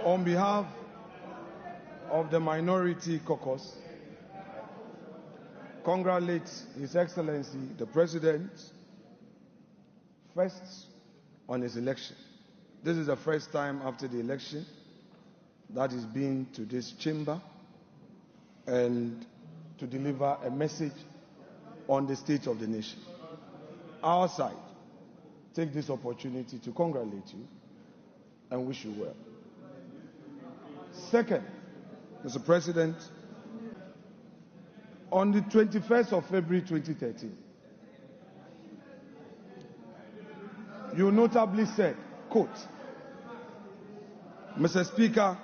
On behalf of the Minority Caucus, congratulate His Excellency the President first on his election. This is the first time after the election that he's been to this chamber and to deliver a message on the state of the nation. Our side take this opportunity to congratulate you and wish you well. Second, Mr. President, on the 21st of February 2013, you notably said, quote, Mr. Speaker,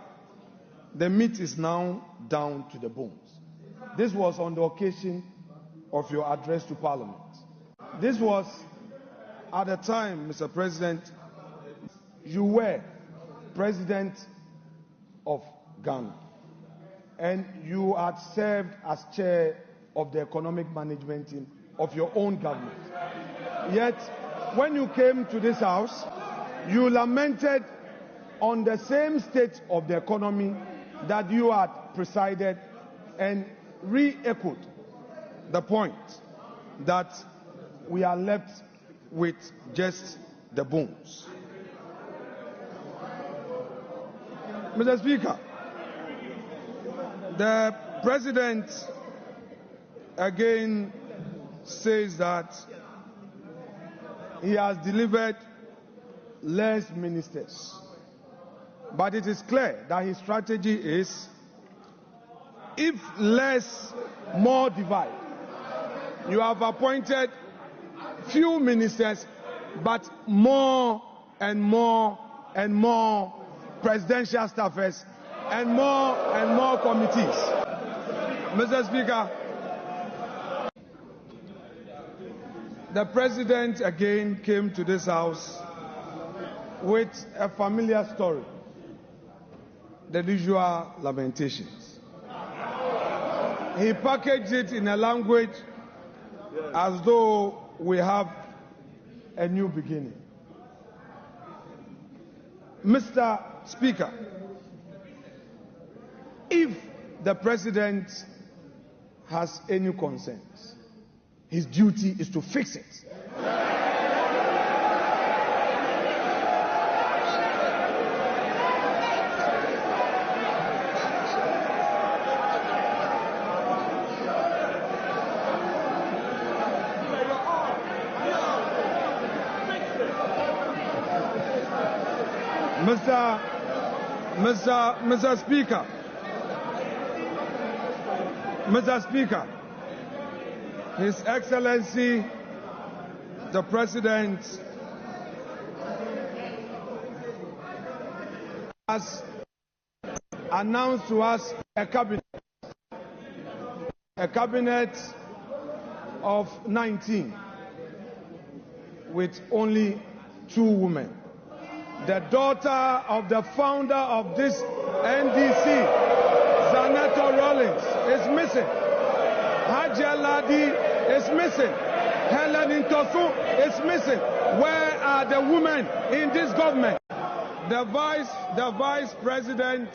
the meat is now down to the bones. This was on the occasion of your address to Parliament. This was at the time, Mr. President, you were President of Ghana, and you had served as chair of the economic management team of your own government. Yet, when you came to this house, you lamented on the same state of the economy that you had presided and re-echoed the point that we are left with just the bones. Mr. Speaker, the President again says that he has delivered less ministers. But it is clear that his strategy is, if less, more divide. You have appointed few ministers, but more and more and more presidential staffers and more committees. Mr. Speaker, the President again came to this house with a familiar story, the usual lamentations. He packaged it in a language as though we have a new beginning. Mr. Speaker, if the President has any concerns, his duty is to fix it. Mr. Speaker, His Excellency the President has announced to us a cabinet of 19 with only 2 women. The daughter of the founder of this NDC, Zanetor Rawlings, is missing. Hajia Ladi is missing. Helen Intosu is missing. Where are the women in this government? The vice president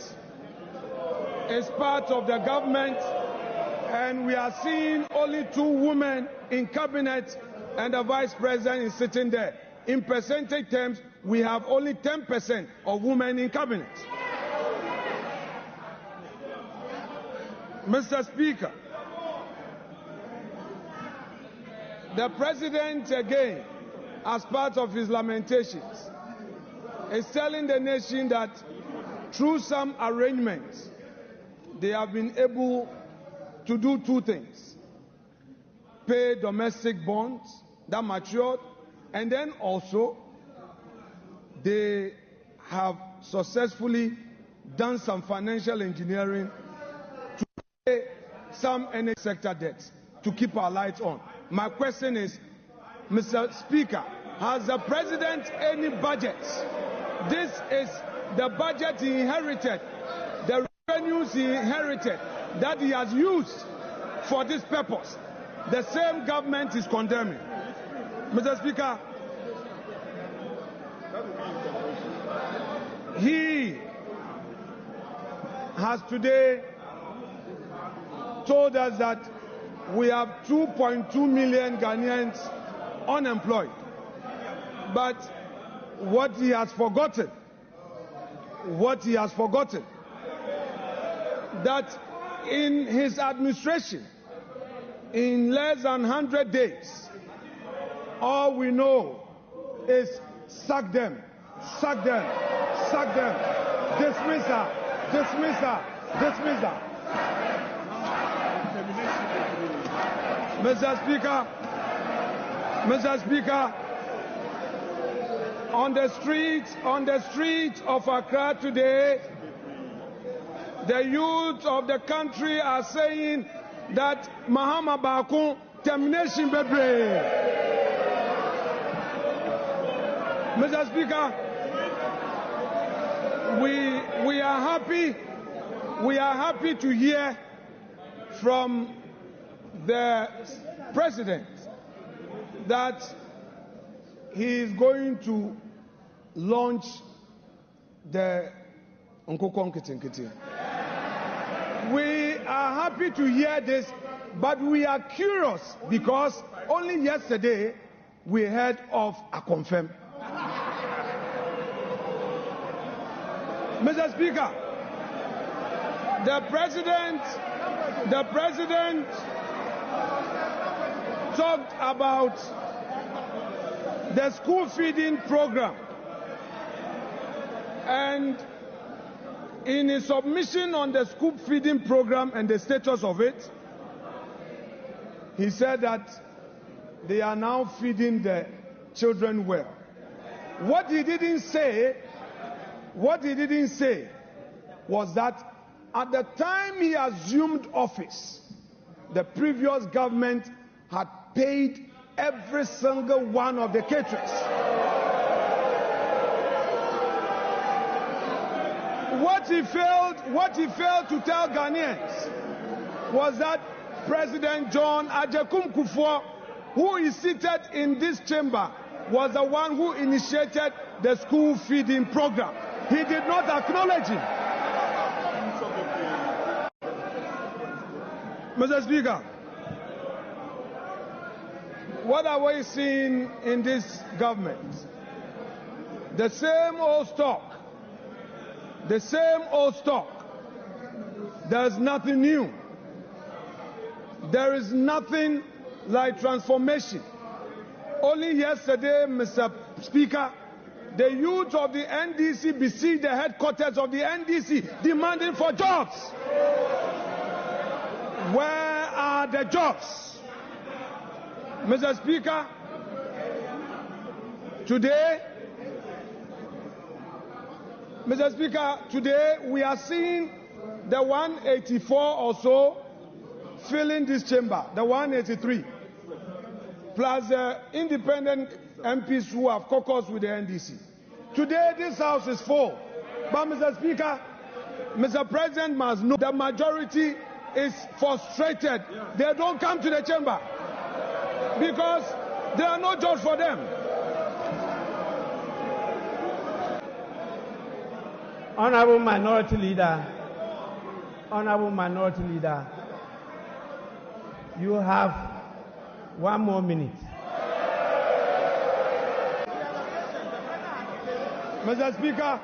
is part of the government, and we are seeing only 2 women in cabinet, and the vice president is sitting there. In percentage terms, we have only 10% of women in cabinet. Mr. Speaker, the President again, as part of his lamentations, is telling the nation that through some arrangements, they have been able to do 2 things. Pay domestic bonds that matured, and then also they have successfully done some financial engineering to pay some energy sector debts to keep our lights on. My question is, Mr. Speaker, has the President any budget? This is the budget he inherited, the revenues he inherited that he has used for this purpose. The same government is condemning. Mr. Speaker, has today told us that we have 2.2 million Ghanaians unemployed. But what he has forgotten, that in his administration, in less than 100 days, all we know is sack them, dismiss her. Mr. Speaker, on the streets of Accra today, the youth of the country are saying that Mahama Bakun termination bebre. Mr. Speaker, we are happy to hear from the president that he is going to launch the Nkokon. We are happy to hear this, but we are curious because only yesterday we heard of a confirm. Mr. Speaker, the president talked about the school feeding program, and in his submission on the school feeding program and the status of it, he said that they are now feeding the children well. What he didn't say was that at the time he assumed office, the previous government had paid every single one of the caterers. What he failed to tell Ghanaians was that President John Ajekum Kufuor, who is seated in this chamber, was the one who initiated the school feeding program. He did not acknowledge him. Mr. Speaker, what are we seeing in this government? The same old stock. There's nothing new. There is nothing like transformation. Only yesterday, Mr. Speaker, the youth of the NDC besieged the headquarters of the NDC demanding for jobs. Where are the jobs? Mr. Speaker, today we are seeing the 184 or so filling this chamber, the 183, plus the independent MPs who have caucused with the NDC. Today this house is full. But Mr. Speaker, Mr. President must know the majority is frustrated. They don't come to the chamber because there are no jobs for them. Honorable Minority Leader, you have 1 more minute. Mr. Speaker,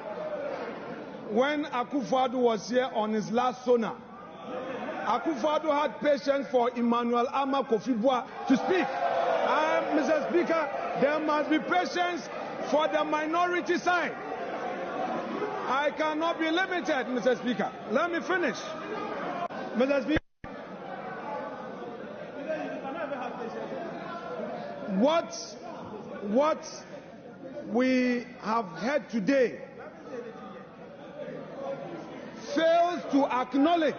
when Akufo-Addo was here on his last sonar, Akufo-Addo had patience for Emmanuel Ama Kofi-Boa to speak. Mr. Speaker, there must be patience for the minority side. I cannot be limited, Mr. Speaker. Let me finish. Mr. Speaker, what we have heard today fails to acknowledge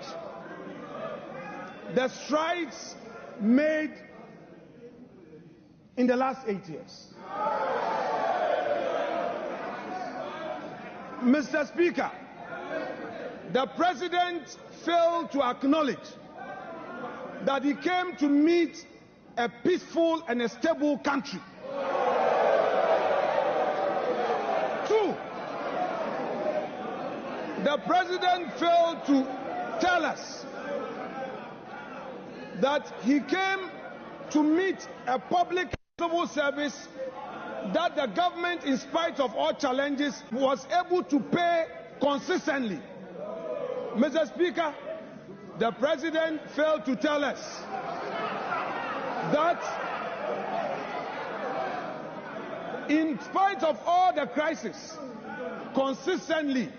the strides made in the last 8 years. Mr. Speaker, the President failed to acknowledge that he came to meet a peaceful and a stable country. 2, The president failed to tell us that he came to meet a public civil service that the government, in spite of all challenges, was able to pay consistently. Mr. Speaker, the president failed to tell us that in spite of all the crisis, consistently,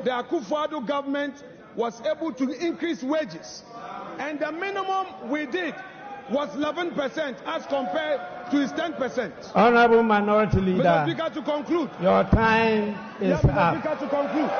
the Akufo-Addo government was able to increase wages. And the minimum we did was 11% as compared to his 10%. Honorable Minority Leader, Mr. Speaker, to conclude. Your time is up. Mr. Speaker, to conclude.